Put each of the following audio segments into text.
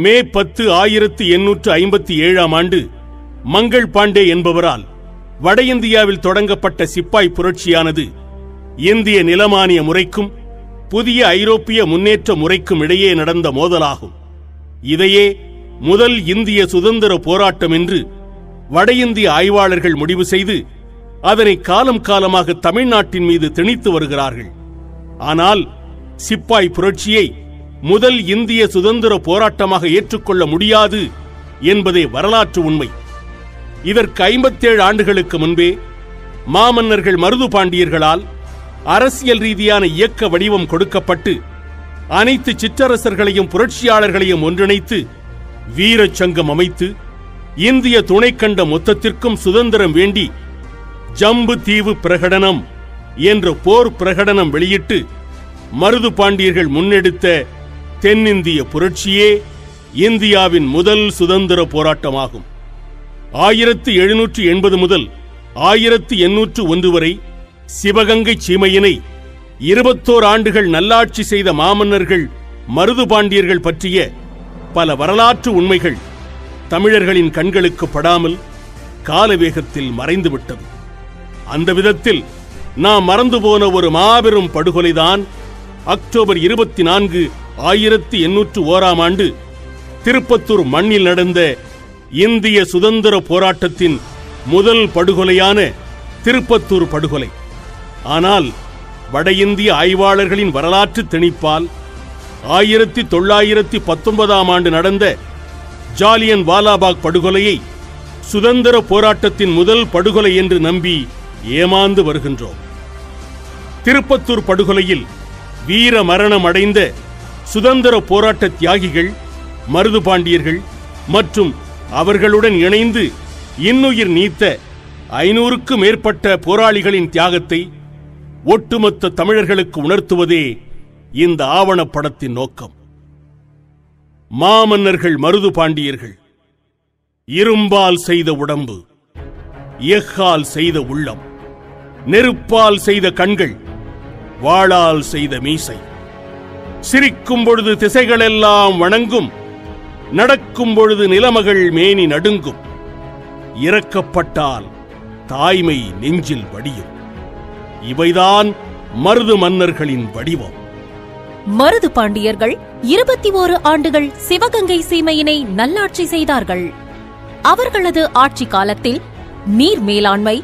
மே 10, 1857 ஆண்டு மங்கள் பாண்டே என்பவரால் வட இந்தியாவில் தொடங்கப்பட்ட சிப்பாய் புரட்சியானது இந்திய நிலமானிய முறைக்கும் புதிய ஐரோப்பிய முன்னேற்ற முறைக்கும் இடையே நடந்த மோதலாகும். இதையே முதல் இந்திய சுதந்திர போராட்டம் என்று வட இந்திய ஆய்வாளர்கள் முடிவு செய்து அதனை காலம் காலமாக தமிழ்நாட்டின் மீது திணித்து வருகிறார்கள். ஆனால் சிப்பாய் புரட்சியை முதல் இந்திய சுதந்திர போராட்டமாக ஏற்றுக்கொள்ள முடியாது என்பதே வரலாற்று உண்மை. இதற்கு 57 ஆண்டுகளுக்கு முன்பே மாமன்னர்கள் மருது பாண்டியர்களால் அரசியல் ரீதியான இயக்க வடிவம் கொடுக்கப்பட்டு அனைத்து சிற்றரசர்களையும் புரட்சியாளர்களையும் ஒன்றிணைத்து வீரச் சங்கம் அமைத்து இந்திய துணைக்கண்ட மொத்தத்திற்கும் சுதந்திரம் வேண்டி ஜம்பு தீவு பிரகடனம் என்ற போர் பிரகடனம் வெளியிட்டு மருது பாண்டியர்கள் முன்னெடுத்த தென்னிந்திய புரட்சியே இந்தியாவின் முதல் சுதந்திர போராட்டமாகும். 1780 முதல் 1801 வரை சிவகங்கை சீமையினை 21 ஆண்டுகள் நல்லாட்சி செய்த மாமன்னர்கள் மருது பாண்டியர்கள் பற்றிய பல வரலாற்று உண்மைகள் தமிழர்களின் கண்களுக்கு படாமல் காலவேகத்தில் மறைந்துவிட்டது. அந்த விதத்தில் நாம் மறந்து போன ஒரு மாபெரும் படுகொலைதான் அக்டோபர் 24, 1801 ஆண்டு திருப்பத்தூர் மண்ணில் நடந்த இந்திய சுதந்திர போராட்டத்தின் முதல் படுகொலையான திருப்பத்தூர் படுகொலை. ஆனால் வட இந்திய ஆய்வாளர்களின் வரலாற்று திணிப்பால் 1919 ஆண்டு நடந்த ஜாலியன் வாலாபாக் படுகொலையை சுதந்திர போராட்டத்தின் முதல் படுகொலை என்று நம்பி ஏமாந்து வருகின்றோம். திருப்பத்தூர் படுகொலையில் வீர மரணம் அடைந்த சுதந்திர போராட்ட தியாகிகள் மருது பாண்டியர்கள் மற்றும் அவர்களுடன் இணைந்து இன்னுயிர் நீத்த 500க்கும் மேற்பட்ட போராளிகளின் தியாகத்தை ஒட்டுமொத்த தமிழர்களுக்கு உணர்த்துவதே இந்த ஆவணப்படத்தின் நோக்கம். மாமன்னர்கள் மருது பாண்டியர்கள் இரும்பால் செய்த உடம்பு, எஃகால் செய்த உள்ளம், நெருப்பால் செய்த கண்கள், வாளால் செய்த மீசை, சிரிக்கும் பொழுது திசைகளெல்லாம் வணங்கும், நடக்கும் பொழுது நிலமகள் மேனி நடுங்கும், இறக்கப்பட்டால் தாய்மை நெஞ்சில் வடியும். இவைதான் மருது மன்னர்களின் வடிவம். மருது பாண்டியர்கள் 21 ஆண்டுகள் சிவகங்கை சீமையினை நல்லாட்சி செய்தார்கள். அவர்களது ஆட்சி காலத்தில் நீர் மேலாண்மை,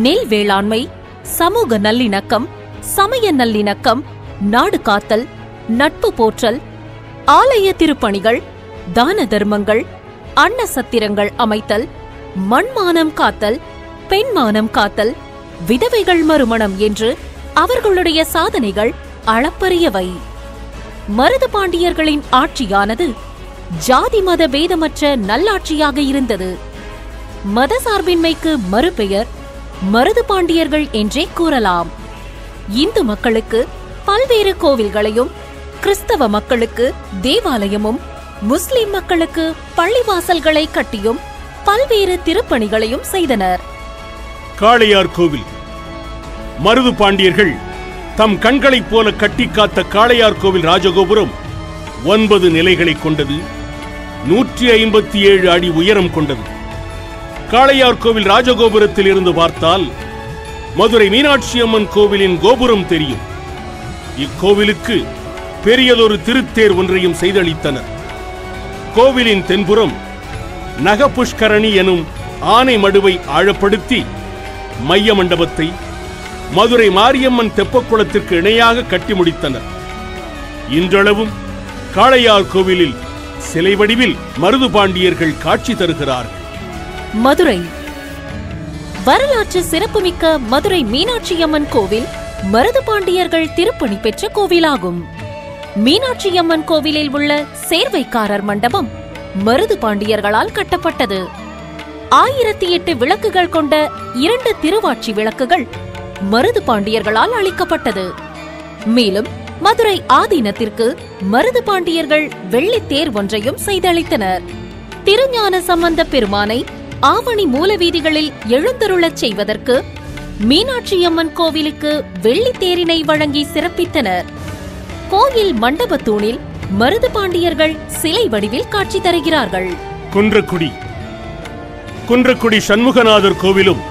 நெல் வேளாண்மை, சமூக நல்லிணக்கம், சமய நல்லிணக்கம், நாடு காத்தல், நட்பு போற்றல், ஆலய திருப்பணிகள், தான தர்மங்கள், அன்ன சத்திரங்கள் அமைத்தல், மண்மானம் காத்தல், பெண்மானம் காத்தல், விதவைகள் மறுமணம் என்று அவர்களுடைய சாதனைகள் அளப்பரியவை. மருது பாண்டியர்களின் ஆட்சியானது ஜாதி மத பேதமற்ற நல்லாட்சியாக இருந்தது. மதசார்பின்மைக்கு மறுபெயர் மருது பாண்டியர்கள் என்றே கூறலாம். இந்து மக்களுக்கு பல்வேறு கோவில்களையும், கிறிஸ்தவ மக்களுக்கு தேவாலயமும், முஸ்லிம் மக்களுக்கு பள்ளிவாசல்களை கட்டியும் பல்வேறு திருப்பணிகளையும் செய்தனர். காளையார் கோவில். மருது பாண்டியர்கள் தம் கண்களைப் போல கட்டி காத்த காளையார் கோவில் ராஜகோபுரம் 9 நிலைகளை கொண்டது, 157 அடி உயரம் கொண்டது. காளையார் கோவில் ராஜகோபுரத்தில் இருந்து பார்த்தால் மதுரை மீனாட்சி அம்மன் கோவிலின் கோபுரம் தெரியும். இக்கோவிலுக்கு பெரியதொரு திருத்தேர் ஒன்றையும் செய்தளித்தனர். கோவிலின் தென்புறம் நகபுஷ்கரணி எனும் ஆனை மடுவை ஆழப்படுத்தி மைய மண்டபத்தை மதுரை மாரியம்மன் தெப்பக்குளத்திற்கு இணையாக கட்டி முடித்தனர். இன்றளவும் காளையார் கோவிலில் சிலை வடிவில் மருது பாண்டியர்கள் காட்சி தருகிறார்கள். மதுரை. வரலாற்று சிறப்புமிக்க மதுரை மீனாட்சி அம்மன் கோவில் மருது பாண்டியர்கள் திருப்பணி பெற்ற கோவிலாகும். மீனாட்சி அம்மன் கோவிலில் உள்ள சேர்வைக்காரர் மண்டபம் மருது பாண்டியர்களால் கட்டப்பட்டது. 1008 விளக்குகள் கொண்ட 2 திருவாட்சி விளக்குகள் மருது பாண்டியர்களால் அளிக்கப்பட்டது. மேலும் மதுரை ஆதீனத்திற்கு மருது பாண்டியர்கள் வெள்ளித்தேர் ஒன்றையும் செய்தளித்தனர். திருஞான சம்பந்த பெருமானை ஆவணி மூலவீதிகளில் எழுந்தருளச் செய்வதற்கு மீனாட்சி அம்மன் கோவிலுக்கு வெள்ளித்தேரினை வழங்கி சிறப்பித்தனர். கோயில் மண்டபத்தூணில் மருது பாண்டியர்கள் சிலை வடிவில் காட்சி தருகிறார்கள். குன்றக்குடி சண்முகநாதர் கோவிலும்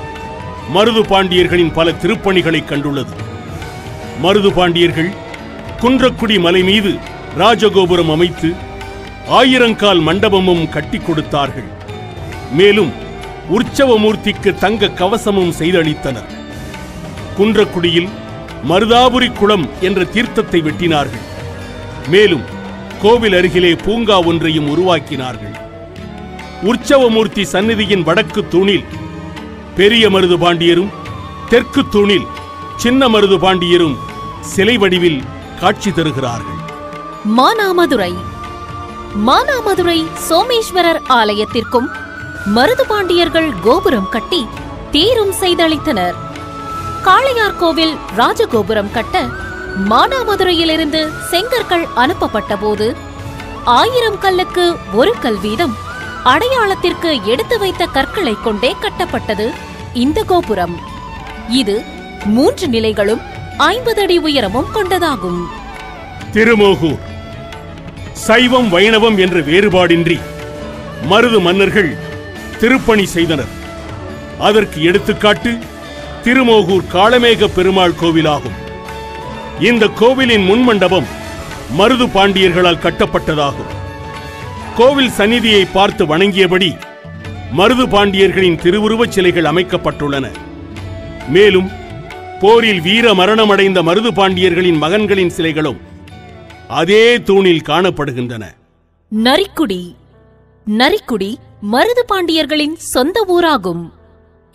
மருது பாண்டியர்களின் பல திருப்பணிகளை கண்டுள்ளது. மருது பாண்டியர்கள் குன்றக்குடி மலை மீது ராஜகோபுரம் அமைத்து 1000 கால் மண்டபமும் கட்டி கொடுத்தார்கள். மேலும் உற்சவமூர்த்திக்கு தங்க கவசமும் செய்தளித்தனர். குன்றக்குடியில் மருதாபுரி குளம் என்ற தீர்த்தத்தை வெட்டினார்கள். மேலும் கோவில் அருகிலே பூங்கா ஒன்றையும் உருவாக்கினார்கள். உற்சவமூர்த்தி சந்நிதியின் வடக்கு தூணில் பெரிய மருது பாண்டியரும், தெற்கு தூணில் சின்ன மருது பாண்டியரும் சிலை வடிவில் காட்சி தருகிறார்கள். மானாமதுரை சோமேஸ்வரர் ஆலயத்திற்கும் மருது பாண்டியர்கள் கோபுரம் கட்டி தேரும் செய்தளித்தனர். காளையார் கோவில் ராஜகோபுரம் கட்ட மானாமதுரையிலிருந்து செங்கற்கள் அனுப்பப்பட்ட போது 1000 கல்லுக்கு 1 கல் வீதம் அடையாளத்திற்கு எடுத்து வைத்த கற்களை கொண்டே கட்டப்பட்டது இந்த கோபுரம். இது 3 நிலைகளும் 50 அடி உயரமும் கொண்டதாகும். திருமோகூர் சைவம் வைணவம் என்ற வேறுபாடின்றி மருது மன்னர்கள் திருப்பணி செய்தனர். அதற்கு எடுத்துக்காட்டு திருமோகூர் காளமேக பெருமாள் கோவிலாகும். இந்த கோவிலின் முன்மண்டபம் மருது பாண்டியர்களால் கட்டப்பட்டதாகும். கோவில் சந்நிதியை பார்த்து வணங்கியபடி மருது பாண்டியர்களின் திருவுருவச் சிலைகள் அமைக்கப்பட்டுள்ளன. மேலும் போரில் வீர மரணமடைந்த மருது பாண்டியர்களின் மகன்களின் சிலைகளும் அதே தூணில் காணப்படுகின்றன. நரிக்குடி மருது பாண்டியர்களின் சொந்த ஊராகும்.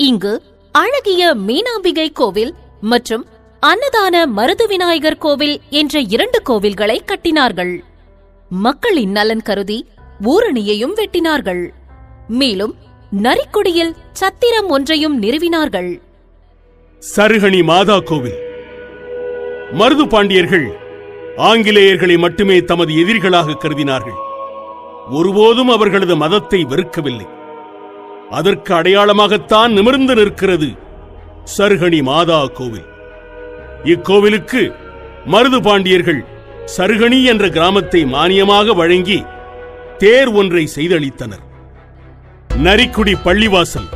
இங்கு அழகிய மீனாம்பிகை கோவில் மற்றும் அன்னதான மருது விநாயகர் கோவில் என்ற 2 கோவில்களை கட்டினார்கள். மக்களின் நலன் கருதி ஊரணியையும் வெட்டினார்கள். மேலும் நரிக்குடியில் சத்திரம் ஒன்றையும் நிறுவினார்கள். சருகணி மாதா கோவில். மருது பாண்டியர்கள் ஆங்கிலேயர்களை மட்டுமே தமது எதிரிகளாக கருதினார்கள். ஒருபோதும் அவர்களது மதத்தை வெறுக்கவில்லை. அதற்கு அடையாளமாகத்தான் நிமிர்ந்து நிற்கிறது சருகணி மாதா கோவில். இக்கோவிலுக்கு மருது பாண்டியர்கள் சருகணி என்ற கிராமத்தை மானியமாக வழங்கி தேர் ஒன்றை செய்தளித்தனர். நரிக்குடி பள்ளிவாசல்.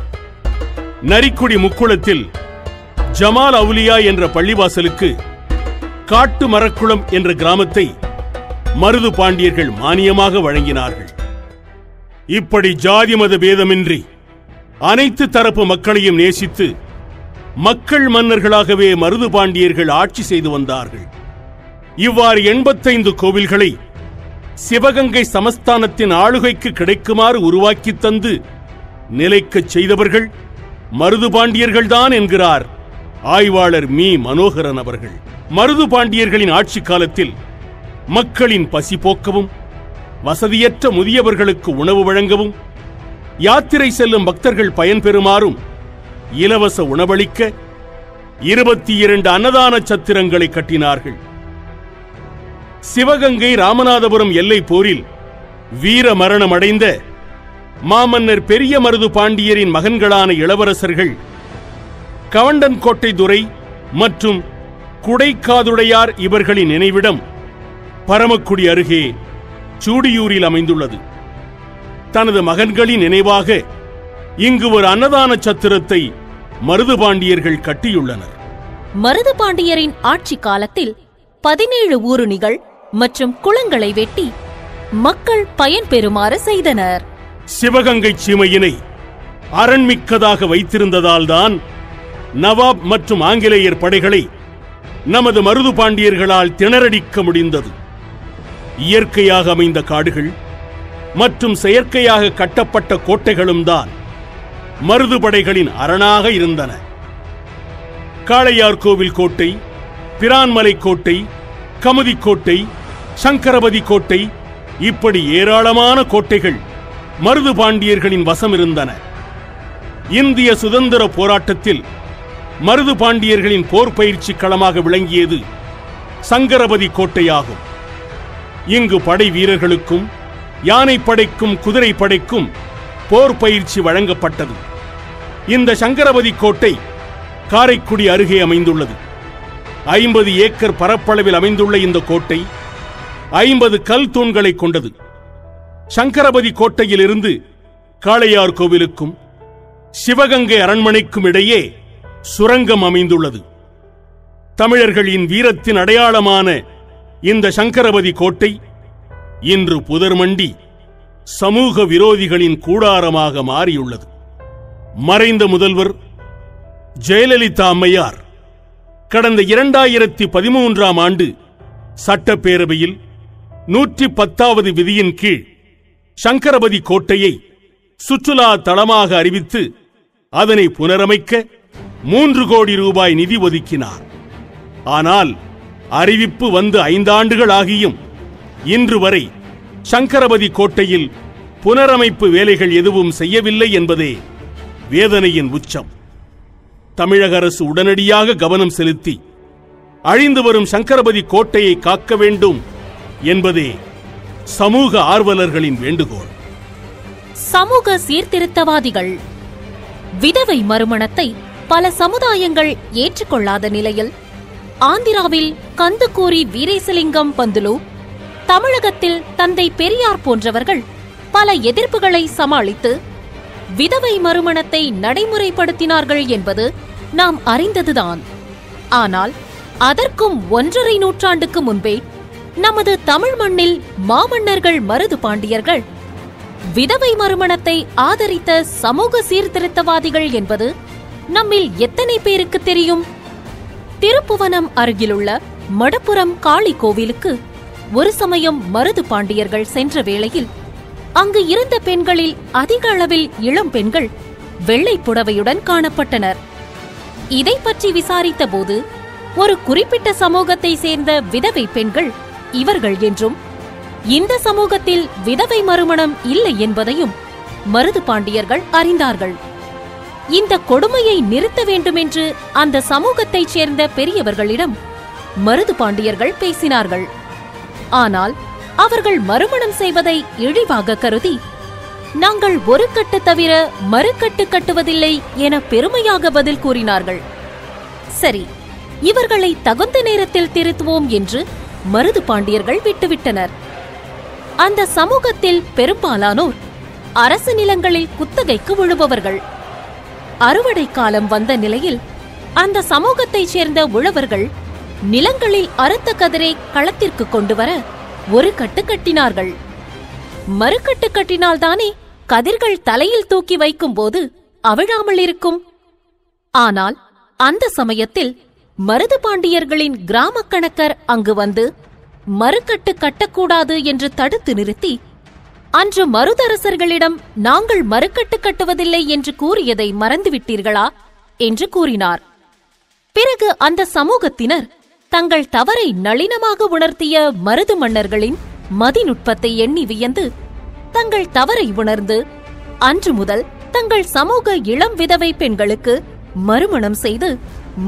நரிக்குடி முக்குளத்தில் ஜமால் அவுலியா என்ற பள்ளிவாசலுக்கு காட்டு மரக்குளம் என்ற கிராமத்தை மருது பாண்டியர்கள் மானியமாக வழங்கினார்கள். இப்படி ஜாதி மத பேதமின்றி அனைத்து தரப்பு மக்களையும் நேசித்து மக்கள் மன்னர்களாகவே மருது பாண்டியர்கள் ஆட்சி செய்து வந்தார்கள். இவ்வாறு 85 கோவில்களை சிவகங்கை சமஸ்தானத்தின் ஆளுகைக்கு கிடைக்குமாறு உருவாக்கி தந்து நிலைக்கச் செய்தவர்கள் மருது பாண்டியர்கள்தான் என்கிறார் ஆய்வாளர் மீ. மனோகரன் அவர்கள். மருது பாண்டியர்களின் ஆட்சி காலத்தில் மக்களின் பசி போக்கவும், வசதியற்ற முதியவர்களுக்கு உணவு வழங்கவும், யாத்திரை செல்லும் பக்தர்கள் பயன்பெறுமாறும் இலவச உணவளிக்க 22 அன்னதான சத்திரங்களை கட்டினார்கள். சிவகங்கை ராமநாதபுரம் எல்லை போரில் வீர மரணம் அடைந்த மாமன்னர் பெரிய மருது பாண்டியரின் மகன்களான இளவரசர்கள் கவண்டன்கோட்டை துரை மற்றும் குடைக்காதுடையார் இவர்களின் நினைவிடம் பரமக்குடி அருகே சூடியூரில் அமைந்துள்ளது. தனது மகன்களின் நினைவாக இங்கு ஒரு அன்னதான சத்திரத்தை மருது பாண்டியர்கள் கட்டியுள்ளனர். மருது பாண்டியரின் ஆட்சி காலத்தில் 17 ஊருணிகள் மற்றும் குளங்களை வெட்டி மக்கள் பயன்பெறுமாறு செய்தனர். சிவகங்கை சீமையினை அரண்மிக்கதாக வைத்திருந்ததால்தான் நவாப் மற்றும் ஆங்கிலேயர் படைகளை நமது மருது பாண்டியர்களால் திணறடிக்க முடிந்தது. இயற்கையாக அமைந்த காடுகள் மற்றும் செயற்கையாக கட்டப்பட்ட கோட்டைகளும் தான் மருது படைகளின் அரணாக இருந்தன. காளையார் கோவில் கோட்டை, பிரான்மலை கோட்டை, கமுதி கோட்டை, சங்கரபதி கோட்டை, இப்படி ஏராளமான கோட்டைகள் மருது பாண்டியர்களின் வசம் இருந்தன. இந்திய சுதந்திர போராட்டத்தில் மருது பாண்டியர்களின் போர் பயிற்சி களமாக விளங்கியது சங்கரபதி கோட்டையாகும். இங்கு படை வீரர்களுக்கும் யானைப்படைக்கும் குதிரை படைக்கும் போர் பயிற்சி வழங்கப்பட்டது. இந்த சங்கரபதி கோட்டை காரைக்குடி அருகே அமைந்துள்ளது. 50 ஏக்கர் பரப்பளவில் அமைந்துள்ள இந்த கோட்டை 50 கல் தூண்களை கொண்டது. சங்கரபதி கோட்டையிலிருந்து காளையார் கோவிலுக்கும் சிவகங்கை அரண்மனைக்கும் இடையே சுரங்கம் அமைந்துள்ளது. தமிழர்களின் வீரத்தின் அடையாளமான இந்த சங்கரபதி கோட்டை இன்று புதர்மண்டி சமூக விரோதிகளின் கூடாரமாக மாறியுள்ளது. மறைந்த முதல்வர் ஜெயலலிதா அம்மையார் கடந்த 2013ஆம் ஆண்டு சட்டப்பேரவையில் 110வது விதியின் கீழ் சங்கரபதி கோட்டையை சுற்றுலா தளமாக அறிவித்து அதனை புனரமைக்க 3 கோடி ரூபாய் நிதி ஒதுக்கினார். ஆனால் அறிவிப்பு வந்து 5 ஆண்டுகள் ஆகியும் இன்று வரை சங்கரபதி கோட்டையில் புனரமைப்பு வேலைகள் எதுவும் செய்யவில்லை என்பதே வேதனையின் உச்சம். தமிழக அரசு உடனடியாக கவனம் செலுத்தி அழிந்து வரும் சங்கரபதி கோட்டையை காக்க வேண்டும் என்பதே சமூக ஆர்வலர்களின் வேண்டுகோள். சமூக சீர்திருத்தவாதிகள் விதவை மறுமணத்தை பல சமுதாயங்கள் ஏற்றுக்கொள்ளாத நிலையில் ஆந்திராவில் கந்துக்கூரி வீரேசலிங்கம் பந்துலு, தமிழகத்தில் தந்தை பெரியார் போன்றவர்கள் பல எதிர்ப்புகளை சமாளித்து விதவை மறுமணத்தை நடைமுறைப்படுத்தினார்கள் என்பது நாம் அறிந்ததுதான். ஆனால் அதற்கும் 1.5 நூற்றாண்டுக்கு முன்பே நமது தமிழ் மண்ணில் மாமன்னர்கள் மருது பாண்டியர்கள் விதவை மறுமணத்தை ஆதரித்த சமூக சீர்திருத்தவாதிகள் என்பது நம்மில் எத்தனை பேருக்கு தெரியும்? திருப்புவனம் அருகிலுள்ள மடப்புரம் காளி கோவிலுக்கு ஒரு சமயம் மருது பாண்டியர்கள் சென்ற வேளையில் அங்கு இருந்த பெண்களில் அதிக அளவில் இளம் பெண்கள் வெள்ளை புடவையுடன் காணப்பட்டனர். இதை பற்றி விசாரித்த போது ஒரு குறிப்பிட்ட சமூகத்தை சேர்ந்த விதவை பெண்கள் இவர்கள் என்றும், இந்த சமூகத்தில் விதவை மறுமணம் இல்லை என்பதையும் மருது பாண்டியர்கள் அறிந்தார்கள். இந்த கொடுமையை நிறுத்த வேண்டுமென்று அந்த சமூகத்தைச் சேர்ந்த பெரியவர்களிடம் மருது பாண்டியர்கள் பேசினார்கள். ஆனால் அவர்கள் மறுமணம் செய்வதை இழிவாக கருதி, நாங்கள் ஒரு கட்டு தவிர மறுகட்டு கட்டுவதில்லை என பெருமையாக பதில் கூறினார்கள். சரி, இவர்களை தகுந்த நேரத்தில் திருத்துவோம் என்று மருது பாண்டியர்கள் விட்டுவிட்டனர். அந்த சமூகத்தில் பெரும்பாலானோர் அரசு நிலங்களில் குத்தகைக்கு விழுபவர்கள். அறுவடை காலம் வந்த நிலையில் அந்த சமூகத்தைச் சேர்ந்த உழவர்கள் நிலங்களில் அறுத்த கதிரை களத்திற்கு கொண்டு வர ஒரு கட்டு கட்டினார்கள். மறுகட்டு கட்டினால்தானே கதிர்கள் தலையில் தூக்கி வைக்கும் போது அவிழாமல் இருக்கும். ஆனால் அந்த சமயத்தில் மருது பாண்டியர்களின் கிராம கணக்கர் அங்கு வந்து மறுகட்டு கட்டக்கூடாது என்று தடுத்து நிறுத்தி, அன்று மருதரசர்களிடம் நாங்கள் மறுகட்டு கட்டுவதில்லை என்று கூறியதை மறந்துவிட்டீர்களா என்று கூறினார். பிறகு அந்த சமூகத்தினர் தங்கள் தவறை நளினமாக உணர்த்திய மருது மன்னர்களின் மதிநுட்பத்தை எண்ணி வியந்து தங்கள் தவறை உணர்ந்து அன்று முதல் தங்கள் சமூக இளம் விதவை பெண்களுக்கு மறுமணம் செய்து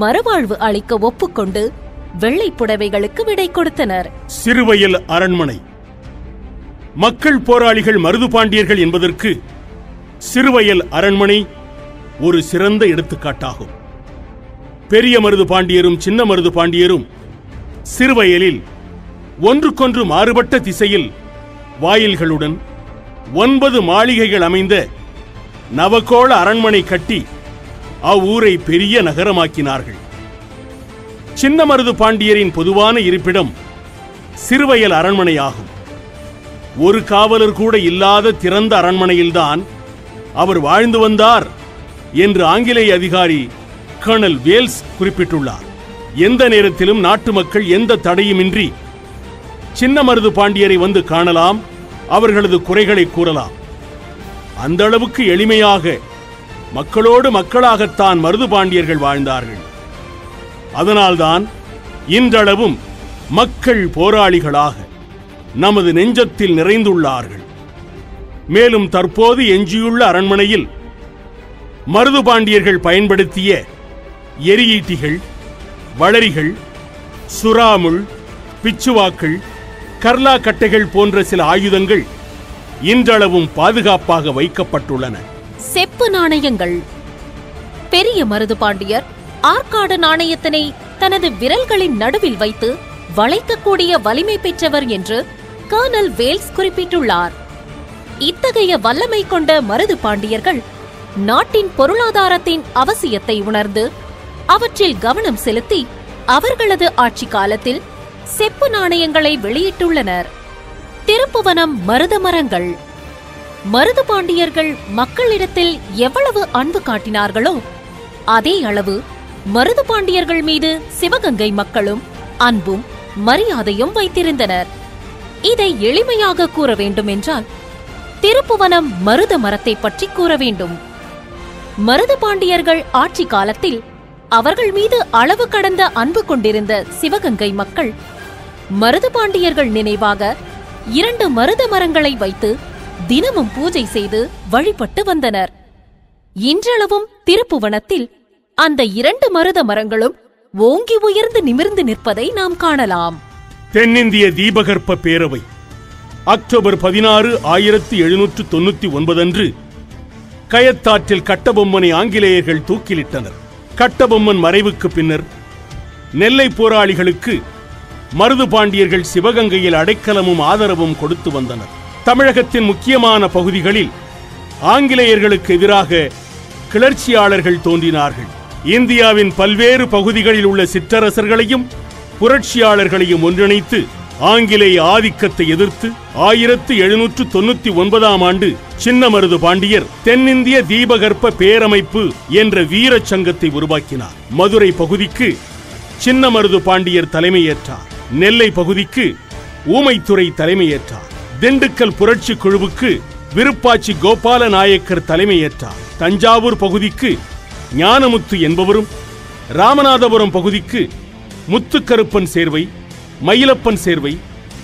மறுவாழ்வு அளிக்க ஒப்புக்கொண்டு வெள்ளை புடவைகளுக்கு விடை கொடுத்தனர். சிறுவயல் அரண்மனை மக்கள் போராளிகள் மருது பாண்டியர்கள் என்பதற்கு சிறுவயல் அரண்மனை ஒரு சிறந்த எடுத்துக்காட்டாகும். பெரிய மருது பாண்டியரும் சின்ன மருது பாண்டியரும் சிறுவயலில் ஒன்றுக்கொன்று மாறுபட்ட திசையில் வாயில்களுடன் 9 மாளிகைகள் அமைந்த நவகோள அரண்மனை கட்டி அவ்வூரை பெரிய நகரமாக்கினார்கள். சின்ன மருது பாண்டியரின் பொதுவான இருப்பிடம் சிறுவயல் அரண்மனையாகும். ஒரு காவலர் கூட இல்லாத திறந்த அரண்மனையில்தான் அவர் வாழ்ந்து வந்தார் என்று ஆங்கிலேய அதிகாரி கர்னல் வேல்ஸ் குறிப்பிட்டுள்ளார். எந்த நேரத்திலும் நாட்டு மக்கள் எந்த தடையுமின்றி சின்ன மருது பாண்டியரை வந்து காணலாம், அவர்களது குறைகளை கூறலாம். அந்த அளவுக்கு எளிமையாக மக்களோடு மக்களாகத்தான் மருது பாண்டியர்கள் வாழ்ந்தார்கள். அதனால்தான் இன்றளவும் மக்கள் போராளிகளாக நமது நெஞ்சத்தில் நிறைந்துள்ளார்கள். மேலும் தற்போது எஞ்சியுள்ள அரண்மனையில் மருது பாண்டியர்கள் பயன்படுத்திய எரியீட்டிகள், வளரிகள், சுறாமுள், பிச்சுவாக்கள், கர்லா கட்டைகள் போன்ற சில ஆயுதங்கள் இன்றளவும் பாதுகாப்பாக வைக்கப்பட்டுள்ளன. செப்பு நாணயங்கள். பெரிய மருது பாண்டியர் ஆற்காடு நாணயத்தினை தனது விரல்களின் நடுவில் வைத்து வளைக்கக்கூடிய வலிமை பெற்றவர் என்று கர்னல் வேல்ஸ் குறிப்பிட்டுள்ளார். இத்தகைய வல்லமை கொண்ட மருது பாண்டியர்கள் நாட்டின் பொருளாதாரத்தின் அவசியத்தை உணர்ந்து அவற்றில் கவனம் செலுத்தி அவர்களது ஆட்சி காலத்தில் செப்பு நாணயங்களை வெளியிட்டுள்ளனர். திருப்புவனம் மருத மரங்கள். மருது பாண்டியர்கள் மக்களிடத்தில் எவ்வளவு அன்பு காட்டினார்களோ அதே அளவு மருது பாண்டியர்கள் மீது சிவகங்கை மக்களும் அன்பும் மரியாதையும் வைத்திருந்தனர். இதை எளிமையாக கூற வேண்டும் என்றால் திருப்புவனம் மருத மரத்தை பற்றி கூற வேண்டும். மருது பாண்டியர்கள் ஆட்சி காலத்தில் அவர்கள் மீது அளவு கடந்த அன்பு கொண்டிருந்த சிவகங்கை மக்கள் மருது பாண்டியர்கள் நினைவாக 2 மருத மரங்களை வைத்து தினமும் பூஜை செய்து வழிபட்டு வந்தனர். இன்றளவும் திருப்புவனத்தில் அந்த 2 மருத மரங்களும் ஓங்கி உயர்ந்து நிமிர்ந்து நிற்பதை நாம் காணலாம். தென்னிந்திய தீபகற்ப பேரவை அக்டோபர் 16, 1799 அன்று கயத்தாற்றில் கட்டபொம்மனை ஆங்கிலேயர்கள் தூக்கிலிட்டனர். கட்டபொம்மன் மறைவுக்கு பின்னர் நெல்லை போராளிகளுக்கு மருது பாண்டியர்கள் சிவகங்கையில் அடைக்கலமும் ஆதரவும் கொடுத்து வந்தனர். தமிழகத்தின் முக்கியமான பகுதிகளில் ஆங்கிலேயர்களுக்கு எதிராக கிளர்ச்சியாளர்கள் தோன்றினார்கள். இந்தியாவின் பல்வேறு பகுதிகளில் உள்ள சிற்றரசர்களையும் புரட்சியாளர்களையும் ஒன்றிணைத்து ஆங்கிலேய ஆதிக்கத்தை எதிர்த்து 1799 ஆண்டு சின்னமருது பாண்டியர் தென்னிந்திய தீபகற்ப பேரமைப்பு என்ற வீரச் சங்கத்தை உருவாக்கினார். மதுரை பகுதிக்கு சின்னமருது பாண்டியர் தலைமையேற்றார். நெல்லை பகுதிக்கு ஊமைத்துறை தலைமையேற்றார். திண்டுக்கல் புரட்சி குழுவுக்கு விருப்பாச்சி கோபால நாயக்கர் தலைமையேற்றார். தஞ்சாவூர் பகுதிக்கு ஞானமுத்து என்பவரும், ராமநாதபுரம் பகுதிக்கு முத்துக்கருப்பன் சேர்வை, மயிலப்பன் சேர்வை,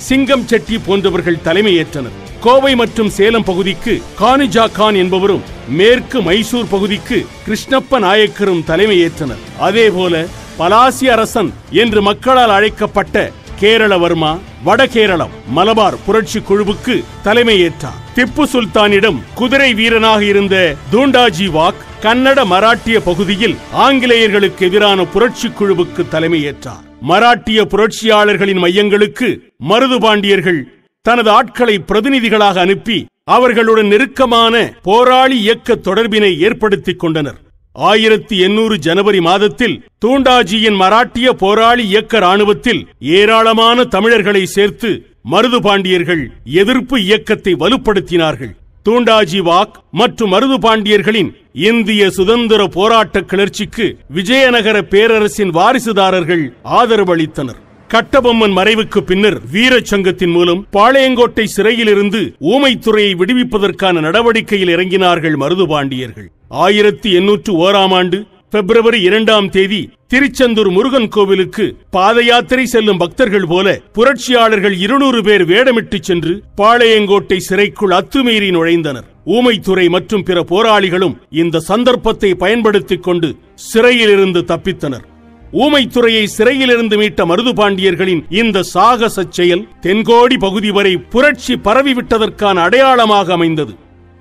சிங்கம் செட்டி போன்றவர்கள் தலைமையேற்றனர். கோவை மற்றும் சேலம் பகுதிக்கு கானிஜா கான் என்பவரும், மேற்கு மைசூர் பகுதிக்கு கிருஷ்ணப்ப நாயக்கரும் தலைமையேற்றனர். அதேபோல பலாசி அரசன் என்று மக்களால் அழைக்கப்பட்ட கேரளவர்மா வடகேரளம் மலபார் புரட்சி குழுவுக்கு தலைமையேற்றார். திப்பு சுல்தானிடம் குதிரை வீரனாக இருந்த தூண்டாஜி வாக் கன்னட மராட்டிய பகுதியில் ஆங்கிலேயர்களுக்கு எதிரான புரட்சி குழுவுக்கு தலைமையேற்றார். மராட்டிய புரட்சியாளர்களின் மையங்களுக்கு மருது பாண்டியர்கள் தனது ஆட்களை பிரதிநிதிகளாக அனுப்பி அவர்களுடன் நெருக்கமான போராளி இயக்க தொடர்பினை ஏற்படுத்திக் கொண்டனர். 1800 ஜனவரி மாதத்தில் தூண்டாஜியின் மராட்டிய போராளி இயக்க ராணுவத்தில் ஏராளமான தமிழர்களை சேர்த்து மருது பாண்டியர்கள் எதிர்ப்பு இயக்கத்தை வலுப்படுத்தினார்கள். தூண்டாஜி வாக் மற்றும் மருது பாண்டியர்களின் இந்திய சுதந்திர போராட்ட கிளர்ச்சிக்கு விஜயநகர பேரரசின் வாரிசுதாரர்கள் ஆதரவு அளித்தனர். கட்டபொம்மன் மறைவுக்கு பின்னர் வீரச்சங்கத்தின் மூலம் பாளையங்கோட்டை சிறையிலிருந்து ஊமைத்துறையை விடுவிப்பதற்கான நடவடிக்கையில் இறங்கினார்கள் மருது பாண்டியர்கள். 1801 ஆண்டு பிப்ரவரி 2 திருச்செந்தூர் முருகன் கோவிலுக்கு பாத யாத்திரை செல்லும் பக்தர்கள் போல புரட்சியாளர்கள் 200 பேர் வேடமிட்டு சென்று பாளையங்கோட்டை சிறைக்குள் அத்துமீறி நுழைந்தனர். ஊமைத்துறை மற்றும் பிற போராளிகளும் இந்த சந்தர்ப்பத்தை பயன்படுத்திக் கொண்டு சிறையிலிருந்து தப்பித்தனர். ஊமைத்துறையை சிறையிலிருந்து மீட்ட மருது பாண்டியர்களின் இந்த சாகச செயல் தென்கோடி பகுதி வரை புரட்சி பரவிவிட்டதற்கான அடையாளமாக அமைந்தது.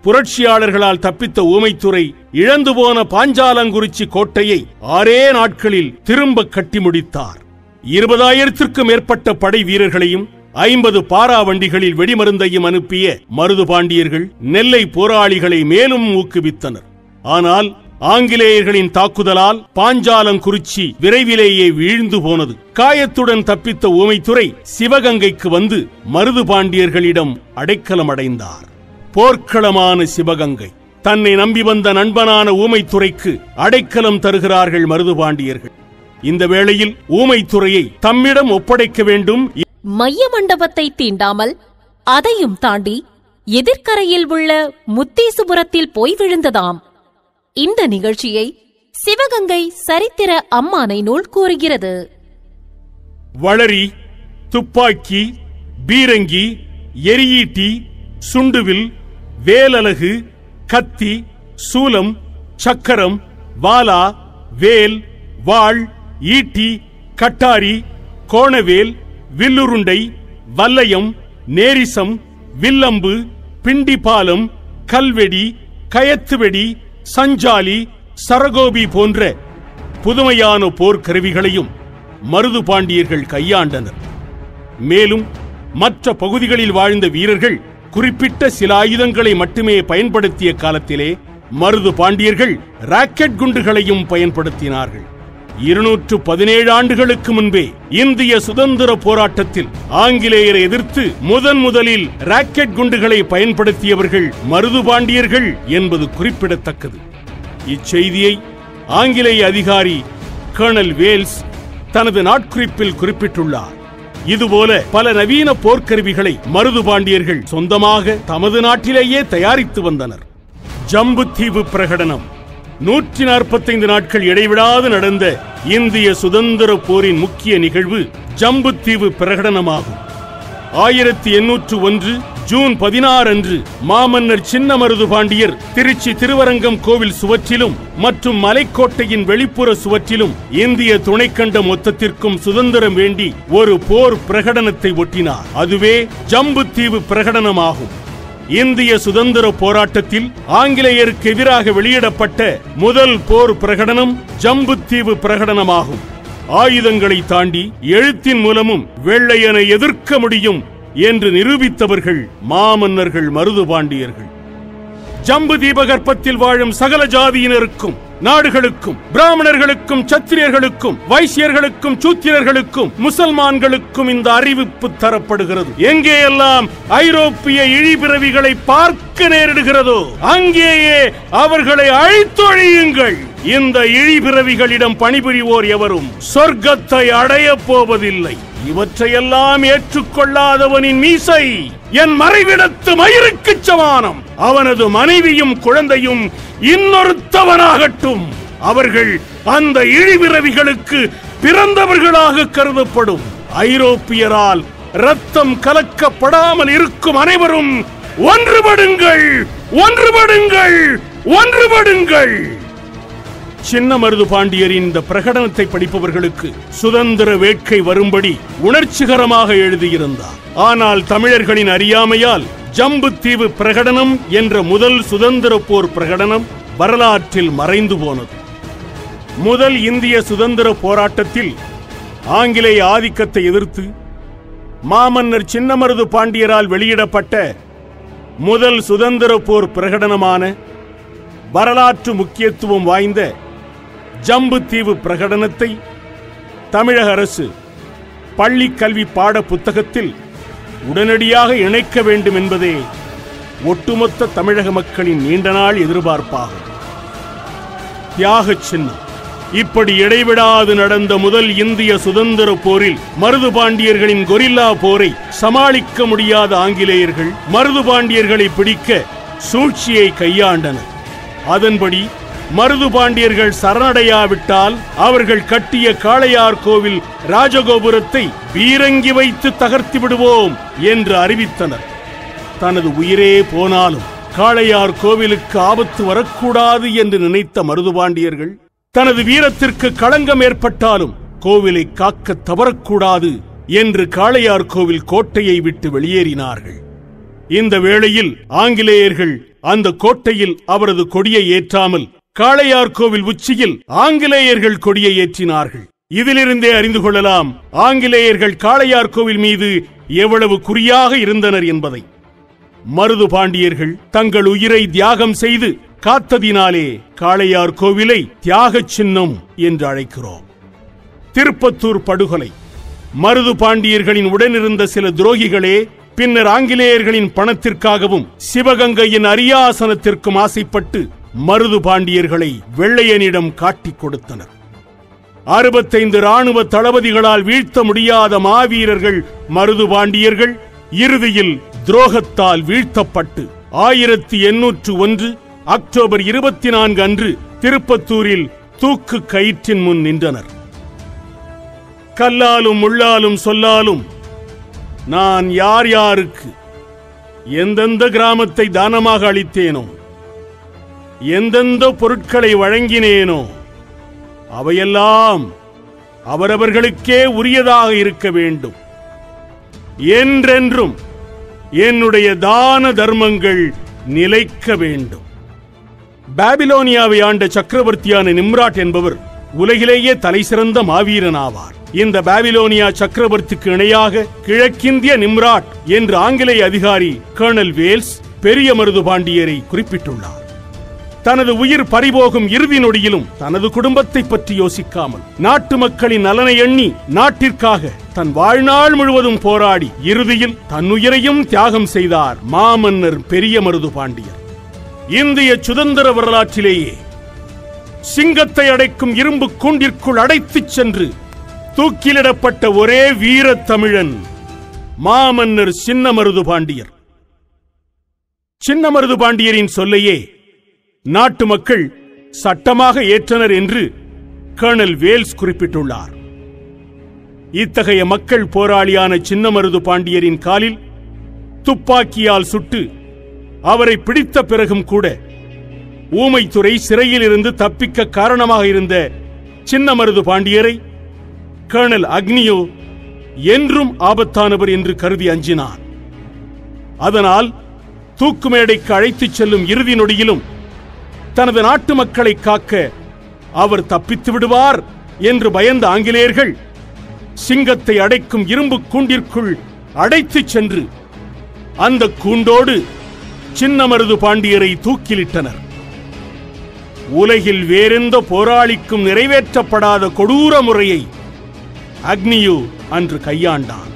புரட்சியாளர்களால் தப்பித்த ஊமைத்துறை இழந்து போன பாஞ்சாலங்குறிச்சி கோட்டையை 6 நாட்களில் திரும்ப கட்டி முடித்தார். 20,000க்கும் மேற்பட்ட படை வீரர்களையும் 50 பாரா வண்டிகளில் வெடிமருந்தையும் அனுப்பிய மருது பாண்டியர்கள் நெல்லை போராளிகளை மேலும் ஊக்குவித்தனர். ஆனால் ஆங்கிலேயர்களின் தாக்குதலால் பாஞ்சாலங்குறிச்சி விரைவிலேயே வீழ்ந்து போனது. காயத்துடன் தப்பித்த ஊமைத்துறை சிவகங்கைக்கு வந்து மருது பாண்டியர்களிடம் அடைக்கலம் அடைந்தார். போர்க்களமான சிவகங்கை. தன்னை நம்பி வந்த நண்பனான ஊமைத்துறைக்கு அடைக்கலம் தருகிறார்கள் மருது பாண்டியர்கள். இந்த வேளையில் ஊமைத்துறையை தம்மிடம் ஒப்படைக்க வேண்டும். மைய மண்டபத்தை தீண்டாமல் அதையும் தாண்டி எதிர்கரையில் உள்ள முத்தீசுபுரத்தில் போய் விழுந்ததாம். இந்த நிகழ்ச்சியை சிவகங்கை சரித்திர அம்மானை நூல் கூறுகிறது. வளரி, துப்பாக்கி, பீரங்கி, எரியீட்டி, சுண்டுவில், வேலலகு, கத்தி, சூலம், சக்கரம், வாலா, வேல், வாள், ஈட்டி, கட்டாரி, கோணவேல், வில்லுருண்டை, வல்லையம், நேரிசம், வில்லம்பு, பிண்டிபாலம், கல்வெடி, கயத்துவெடி, சஞ்சாலி, சரகோபி போன்ற புதுமையான போர்க்கருவிகளையும் மருது பாண்டியர்கள் கையாண்டனர். மேலும் மற்ற பகுதிகளில் வாழ்ந்த வீரர்கள் குறிப்பிட்ட சில ஆயுதங்களை மட்டுமே பயன்படுத்திய காலத்திலே மருது பாண்டியர்கள் ராக்கெட் குண்டுகளையும் பயன்படுத்தினார்கள். 217 ஆண்டுகளுக்கு முன்பே இந்திய சுதந்திர போராட்டத்தில் ஆங்கிலேயரை எதிர்த்து முதலில் ராக்கெட் குண்டுகளை பயன்படுத்தியவர்கள் மருது பாண்டியர்கள் என்பது குறிப்பிடத்தக்கது. இச்செய்தியை ஆங்கிலேய அதிகாரி கர்னல் வேல்ஸ் தனது நாட்குறிப்பில் குறிப்பிட்டுள்ளார். இதுபோல பல நவீன போர்க்கருவிகளை மருது பாண்டியர்கள் சொந்தமாக தமது நாட்டிலேயே தயாரித்து வந்தனர். ஜம்புத்தீவு பிரகடனம் 145 நாட்கள் இடைவிடாது நடந்த இந்திய சுதந்திர போரின் முக்கிய நிகழ்வு ஜம்புத்தீவு பிரகடனமாகும். 1801 ஜூன் 16 அன்று மாமன்னர் சின்ன மருது பாண்டியர் திருச்சி திருவரங்கம் கோவில் சுவற்றிலும் மற்றும் மலைக்கோட்டையின் வெளிப்புற சுவற்றிலும் இந்திய துணைக்கண்ட மொத்தத்திற்கும் சுதந்திரம் வேண்டி ஒரு போர் பிரகடனத்தை ஒட்டினார். அதுவே ஜம்புத்தீவு பிரகடனமாகும். இந்திய சுதந்திர போராட்டத்தில் ஆங்கிலேயருக்கு எதிராக வெளியிடப்பட்ட முதல் போர் பிரகடனம் ஜம்புத்தீவு பிரகடனமாகும். ஆயுதங்களை தாண்டி எழுத்தின் மூலமும் வெள்ளையனை எதிர்க்க முடியும் என்று நிரூபித்தவர்கள் மாமன்னர்கள் மருது பாண்டியர்கள். ஜம்பு தீபகற்பத்தில் வாழும் சகல ஜாதியினருக்கும், நாடுகளுக்கும், பிராமணர்களுக்கும், சத்திரியர்களுக்கும், வைசியர்களுக்கும், சூத்திரர்களுக்கும், முசல்மான்களுக்கும் இந்த அறிவிப்பு தரப்படுகிறது. எங்கேயெல்லாம் ஐரோப்பிய இழிபிறவிகளை பார்க்க நேரிடுகிறதோ அங்கேயே அவர்களை அழித்தொழியுங்கள். இந்த இழிபிறவிகளிடம் பணிபுரிவோர் எவரும் சொர்க்கத்தை அடையப் போவதில்லை. இவற்றையெல்லாம் ஏற்றுக்கொள்ளாதவனின் மீசை என் மறைவிடத்து மயிருக்கு சமானம். அவனது மனைவியும் குழந்தையும் இன்னொருத்தவனாகட்டும். அவர்கள் அந்த இழிபிறவிகளுக்கு பிறந்தவர்களாக கருதப்படும். ஐரோப்பியரால் ரத்தம் கலக்கப்படாமல் இருக்கும் அனைவரும் ஒன்றுபடுங்கள், ஒன்றுபடுங்கள், ஒன்றுபடுங்கள். சின்ன மருது பாண்டியரின் இந்த பிரகடனத்தை படிப்பவர்களுக்கு சுதந்திர வேட்கை வரும்படி உணர்ச்சிகரமாக எழுதியிருந்தார். ஆனால் தமிழர்களின் அறியாமையால் ஜம்புத்தீவு பிரகடனம் என்ற முதல் சுதந்திர போர் பிரகடனம் வரலாற்றில் மறைந்து போனது. முதல் இந்திய சுதந்திர போராட்டத்தில் ஆங்கிலேய ஆதிக்கத்தை எதிர்த்து மாமன்னர் சின்ன மருது பாண்டியரால் வெளியிடப்பட்ட முதல் சுதந்திர போர் பிரகடனமான வரலாற்று முக்கியத்துவம் வாய்ந்த ஜம்புத்தீவு பிரகடனத்தை தமிழக அரசு பள்ளி கல்வி பாட புத்தகத்தில் உடனடியாக இணைக்க வேண்டும் என்பதே ஒட்டுமொத்த தமிழக மக்களின் நீண்ட நாள் எதிர்பார்ப்பாகும். தியாக சின்னம். இப்படி இடைவிடாது நடந்த முதல் இந்திய சுதந்திர போரில் மருது பாண்டியர்களின் கொரில்லா போரை சமாளிக்க முடியாத ஆங்கிலேயர்கள் மருது பாண்டியர்களை பிடிக்க சூழ்ச்சியை கையாண்டனர். அதன்படி மருது பாண்டியர்கள் சரணடையாவிட்டால் அவர்கள் கட்டிய காளையார் கோவில் ராஜகோபுரத்தை பீரங்கி வைத்து தகர்த்து விடுவோம் என்று அறிவித்தனர். தனது உயிரே போனாலும் காளையார் கோவிலுக்கு ஆபத்து வரக்கூடாது என்று நினைத்த மருது பாண்டியர்கள் தனது வீரத்திற்கு களங்கம் ஏற்பட்டாலும் கோவிலை காக்க தவறக்கூடாது என்று காளையார் கோவில் கோட்டையை விட்டு வெளியேறினார்கள். இந்த வேளையில் ஆங்கிலேயர்கள் அந்த கோட்டையில் அவரது கொடியை ஏற்றாமல் காளையார் கோவில் உச்சியில் ஆங்கிலேயர்கள் கொடியை ஏற்றினார்கள். இதிலிருந்தே அறிந்து கொள்ளலாம் ஆங்கிலேயர்கள் காளையார் கோவில் மீது எவ்வளவு குறியாக இருந்தனர் என்பதை. மருது பாண்டியர்கள் தங்கள் உயிரை தியாகம் செய்து காத்ததினாலே காளையார் கோவிலை தியாக சின்னம் என்று அழைக்கிறோம். திருப்பத்தூர் படுகொலை. மருது பாண்டியர்களின் உடனிருந்த சில துரோகிகளே பின்னர் ஆங்கிலேயர்களின் பணத்திற்காகவும் சிவகங்கையின் அரியாசனத்திற்கும் ஆசைப்பட்டு மருது பாண்டியர்களை வெள்ளையனிடம் காட்டிக் கொடுத்தனர். 65 ராணுவ தளபதிகளால் வீழ்த்த முடியாத மாவீரர்கள் மருது பாண்டியர்கள் இறுதியில் துரோகத்தால் வீழ்த்தப்பட்டு 1801 அக்டோபர் 24 அன்று திருப்பத்தூரில் தூக்கு கயிற்றின் முன் நின்றனர். கல்லாலும் முள்ளாலும் சொல்லாலும் நான் யார் யாருக்கு எந்தெந்த கிராமத்தை தானமாக அளித்தேனோ, எந்தெந்த பொருட்களை வழங்கினேனோ அவையெல்லாம் அவரவர்களுக்கே உரியதாக இருக்க வேண்டும். என்றென்றும் என்னுடைய தான தர்மங்கள் நிலைக்க வேண்டும். பாபிலோனியாவை ஆண்ட சக்கரவர்த்தியான நிம்ராட் என்பவர் உலகிலேயே தலைசிறந்த மாவீரன் ஆவார். இந்த பாபிலோனியா சக்கரவர்த்திக்கு இணையாக கிழக்கிந்திய நிம்ராட் என்று ஆங்கிலேய அதிகாரி கர்னல் வேல்ஸ் பெரிய மருது பாண்டியரை குறிப்பிட்டுள்ளார். தனது உயிர் பறிபோகும் இறுதி நொடியிலும் தனது குடும்பத்தை பற்றி யோசிக்காமல் நாட்டு மக்களின் நலனை எண்ணி நாட்டிற்காக தன் வாழ்நாள் முழுவதும் போராடி இறுதியில் தன்னுயிரையும் தியாகம் செய்தார் மாமன்னர் பெரிய மருது பாண்டியர். இந்திய சுதந்திர வரலாற்றிலேயே சிங்கத்தை அடைக்கும் இரும்பு கூண்டிற்குள் அடைத்துச் சென்று தூக்கிலிடப்பட்ட ஒரே வீர தமிழன் மாமன்னர் சின்னமருது பாண்டியர். சின்னமருது பாண்டியரின் சொல்லையே நாட்டு மக்கள் சட்டமாக ஏற்றனர் என்று கர்னல் வேல்ஸ் குறிப்பிட்டுள்ளார். இத்தகைய மக்கள் போராளியான சின்னமருது பாண்டியரின் காலில் துப்பாக்கியால் சுட்டு அவரை பிடித்த பிறகும் கூட ஊமைத்துறை சிறையில் இருந்து தப்பிக்க காரணமாக இருந்த சின்னமருது பாண்டியரை கர்னல் அக்னியோ என்றும் ஆபத்தானவர் என்று கருதி அஞ்சினார். அதனால் தூக்குமேடைக்கு அழைத்துச் செல்லும் இறுதி நொடியிலும் தனது நாட்டு மக்களை காக்க அவர் தப்பித்து விடுவார் என்று பயந்த ஆங்கிலேயர்கள் சிங்கத்தை அடைக்கும் இரும்பு கூண்டிற்குள் அடைத்துச் சென்று அந்த கூண்டோடு சின்னமருது பாண்டியரை தூக்கிலிட்டனர். உலகில் வேறெந்த போராளிக்கும் நிறைவேற்றப்படாத கொடூர முறையை அக்னியு அன்று கையாண்டான்.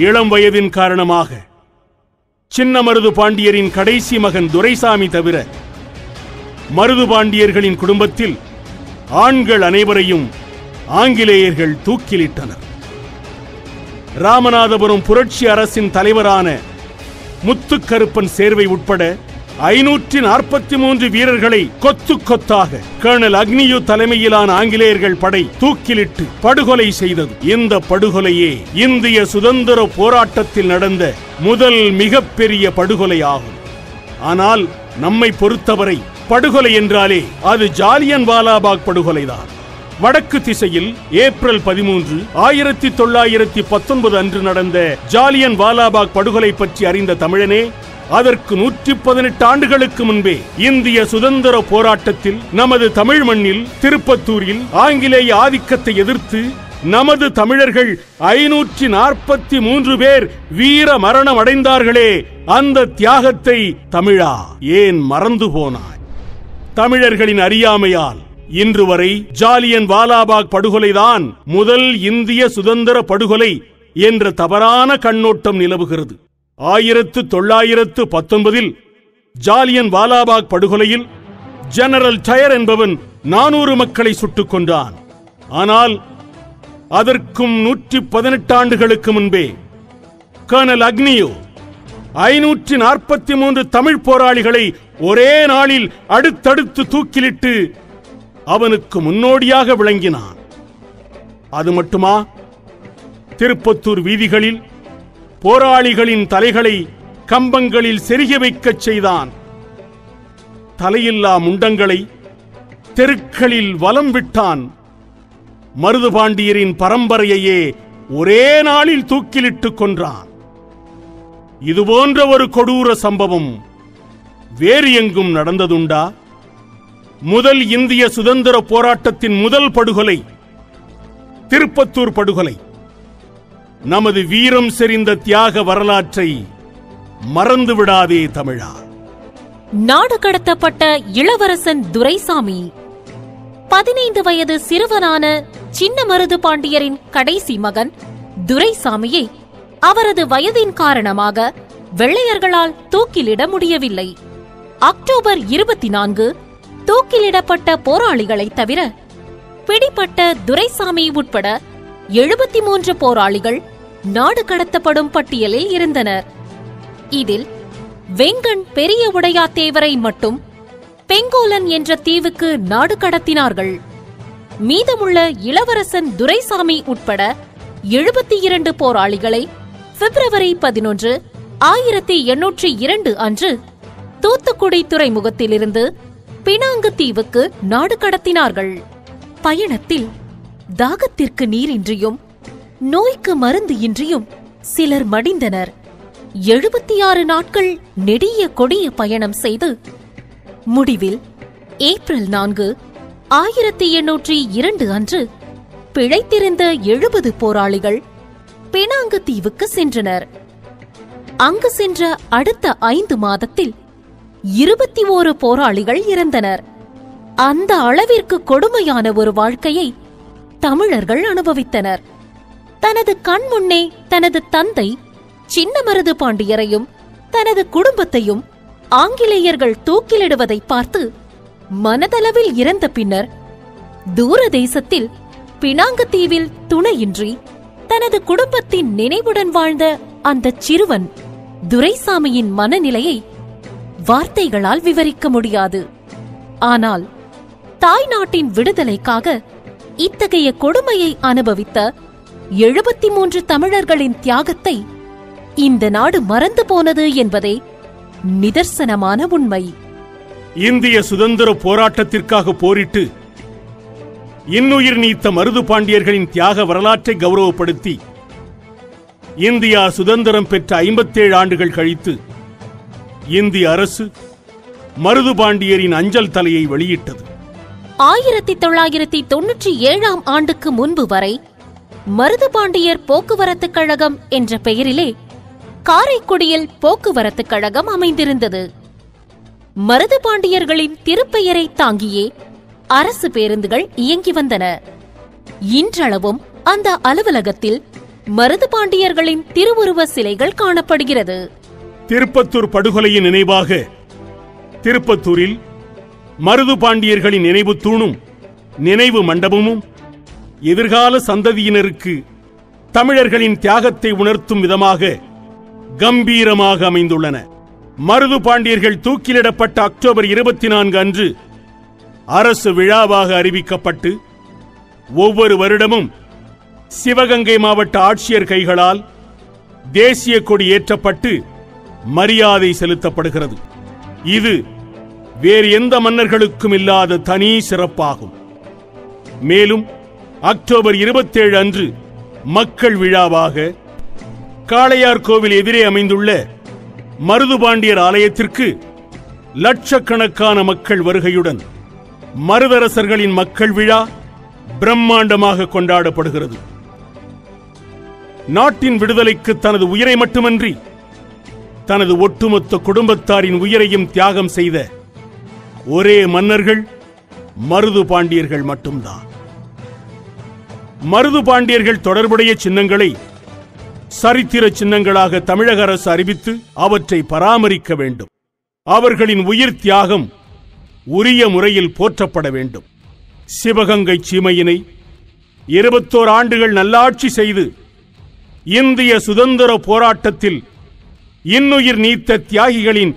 இளம் வயதின் காரணமாக சின்னமருது பாண்டியரின் கடைசி மகன் துரைசாமி தவிர மருது பாண்டியர்களின் குடும்பத்தில் ஆண்கள் அனைவரையும் ஆங்கிலேயர்கள் தூக்கிலிட்டனர். ராமநாதபுரம் புரட்சி அரசின் தலைவரான முத்துக்கருப்பன் சேர்வை உட்பட 543 வீரர்களை கொத்து கொத்தாக கர்னல் அக்னியு தலைமையிலான ஆங்கிலேயர்கள் படை தூக்கிலிட்டு படுகொலை செய்தது. இந்த படுகொலையே இந்திய சுதந்திர போராட்டத்தில் நடந்த முதல் மிகப்பெரிய படுகொலை ஆகும். ஆனால் நம்மை பொறுத்தவரை படுகொலை என்றாலே அது ஜாலியன் வாலாபாக் படுகொலைதான். வடக்கு திசையில் ஏப்ரல் 13, 1919 அன்று நடந்த ஜாலியன் வாலாபாக் படுகொலை பற்றி அறிந்த தமிழனே, அதற்கு 118 ஆண்டுகளுக்கு முன்பே இந்திய சுதந்திர போராட்டத்தில் நமது தமிழ் மண்ணில் திருப்பத்தூரில் ஆங்கிலேய ஆதிக்கத்தை எதிர்த்து நமது தமிழர்கள் 543 பேர் வீர மரணம் அடைந்தார்களே, அந்த தியாகத்தை தமிழா ஏன் மறந்து போனாய்? தமிழர்களின் அறியாமையால் இன்று வரை ஜாலியன் வாலாபாக் படுகொலைதான் முதல் இந்திய சுதந்திர படுகொலை என்ற தவறான கண்ணோட்டம் நிலவுகிறது. 1919 ஜாலியன் வாலாபாக் படுகொலையில் ஜெனரல் டயர் என்பவன் 400 மக்களை சுட்டுக் கொண்டான். ஆனால் அதற்கும் 118 ஆண்டுகளுக்கு முன்பே கர்னல் அக்னியோ 543 தமிழ் போராளிகளை ஒரே நாளில் அடுத்தடுத்து தூக்கிலிட்டு அவனுக்கு முன்னோடியாக விளங்கினான். அது மட்டுமா, திருப்பத்தூர் வீதிகளில் போராளிகளின் தலைகளை கம்பங்களில் செருகி வைக்கச் செய்தான். தலையில்லா முண்டங்களை தெருக்களில் வலம் விட்டான். மருதுபாண்டியரின் பரம்பரையையே ஒரே நாளில் தூக்கிலிட்டுக் கொன்றான். இதுபோன்ற ஒரு கொடூர சம்பவம் வேறு எங்கும் நடந்ததுண்டா? முதல் இந்திய சுதந்திர போராட்டத்தின் முதல் படுகொலை திருப்பத்தூர் படுகொலை. நமது வீரம் செறிந்த தியாக வரலாற்றை மறந்து விடாதே தமிழா. நாடு கடத்தப்பட்ட இளவரசன் துரைசாமி 15 வயது சிறுவனான சின்னமருது பாண்டியரின் கடைசி மகன் துரைசாமியை அவரது வயதின் காரணமாக வெள்ளையர்களால் தூக்கிலிட முடியவில்லை. அக்டோபர் 24 தூக்கிலிடப்பட்ட போராளிகளை தவிர பிடிப்பட்ட துரைசாமி உட்பட 73 போராளிகள் நாடு கடத்தப்படும் பட்டியலில் இருந்தனர். இதில் வெங்கண் பெரிய உடையாத்தேவரை மட்டும் பெங்கோலன் என்ற தீவுக்கு நாடு கடத்தினார்கள். மீதமுள்ள இளவரசன் துரைசாமி உட்பட 72 போராளிகளை பிப்ரவரி 11, 1802 அன்று தூத்துக்குடி துறைமுகத்திலிருந்து பினாங்கு தீவுக்கு நாடு கடத்தினார்கள். பயணத்தில் தாகத்திற்கு நீரின்றியும் நோய்க்கு மருந்து இன்றியும் சிலர் மடிந்தனர். 76 நாட்கள் நெடிய கொடிய பயணம் செய்து முடிவில் ஏப்ரல் 4, 1802 அன்று பிழைத்திருந்த 70 போராளிகள் பினாங்கு தீவுக்கு சென்றனர். அங்கு சென்ற அடுத்த 5 மாதத்தில் 21 போராளிகள் இறந்தனர். அந்த அளவிற்கு கொடுமையான ஒரு வாழ்க்கையை தமிழர்கள் அனுபவித்தனர். தனது கண் முன்னே தனது தந்தை சின்னமருது பாண்டியரையும் தனது குடும்பத்தையும் ஆங்கிலேயர்கள் தூக்கிலிடுவதை பார்த்து மனதளவில் இறந்த பின்னர் தூர தேசத்தில் பினாங்கு தீவில் துணையின்றி தனது குடும்பத்தின் நினைவுடன் வாழ்ந்த அந்த சிறுவன் துரைசாமியின் மனநிலையை வார்த்தைகளால் விவரிக்க முடியாது. ஆனால் தாய் நாட்டின் விடுதலைக்காக இத்தகைய கொடுமையை அனுபவித்த 73 தமிழர்களின் தியாகத்தை இந்த நாடு மறந்து போனது என்பதே நிதர்சனமான உண்மை. இந்திய சுதந்திர போராட்டத்திற்காக போரிட்டு இன்னுயிர் நீத்த மருது பாண்டியர்களின் தியாக வரலாற்றை கௌரவப்படுத்தி இந்தியா சுதந்திரம் பெற்ற 57 ஆண்டுகள் கழித்து இந்திய அரசு மருது பாண்டியரின் அஞ்சல் தலையை வெளியிட்டது. 1997ஆம் ஆண்டுக்கு முன்பு வரை மருது பாண்டியர் போக்குவரத்துக் கழகம் என்ற பெயரிலே காரைக்குடியில் போக்குவரத்துக் கழகம் அமைந்திருந்தது. மருது பாண்டியர்களின் திருப்பெயரை தாங்கியே அரசு பேருந்துகள் இயங்கி வந்தன. இன்றளவும் அந்த அலுவலகத்தில் மருது பாண்டியர்களின் திருவுருவ சிலைகள் காணப்படுகிறது. திருப்பத்தூர் படுகொலையின் நினைவாக திருப்பத்தூரில் மருது பாண்டியர்களின் நினைவு தூணும் நினைவு மண்டபமும் எதிர்கால சந்ததியினருக்கு தமிழர்களின் தியாகத்தை உணர்த்தும் விதமாக கம்பீரமாக அமைந்துள்ளன. மருது பாண்டியர்கள் தூக்கிலிடப்பட்ட அக்டோபர் 24 அன்று அரசு விழாவாக அறிவிக்கப்பட்டு ஒவ்வொரு வருடமும் சிவகங்கை மாவட்ட ஆட்சியர் கைகளால் தேசிய கொடி ஏற்றப்பட்டு மரியாதை செலுத்தப்படுகிறது. இது வேறு எந்த மன்னர்களுக்கும் இல்லாத தனி சிறப்பாகும். மேலும் அக்டோபர் 27 அன்று மக்கள் விழாவாக காளையார் கோவில் எதிரே அமைந்துள்ள மருது பாண்டியர் ஆலயத்திற்கு லட்சக்கணக்கான மக்கள் வருகையுடன் மருதரசர்களின் மக்கள் விழா பிரம்மாண்டமாக கொண்டாடப்படுகிறது. நாட்டின் விடுதலைக்கு தனது உயிரை மட்டுமன்றி தனது ஒட்டுமொத்த குடும்பத்தாரின் உயிரையும் தியாகம் செய்த ஒரே மன்னர்கள் மருது பாண்டியர்கள் மட்டும்தான். மருது பாண்டியர்கள் தொடர்புடைய சின்னங்களை சரித்திர சின்னங்களாக தமிழக அரசு அறிவித்து அவற்றை பராமரிக்க வேண்டும். அவர்களின் உயிர் தியாகம் உரிய முறையில் போற்றப்பட வேண்டும். சிவகங்கை சீமையினை 21 ஆண்டுகள் நல்லாட்சி செய்து இந்திய சுதந்திர போராட்டத்தில் இன்னுயிர் நீத்த தியாகிகளின்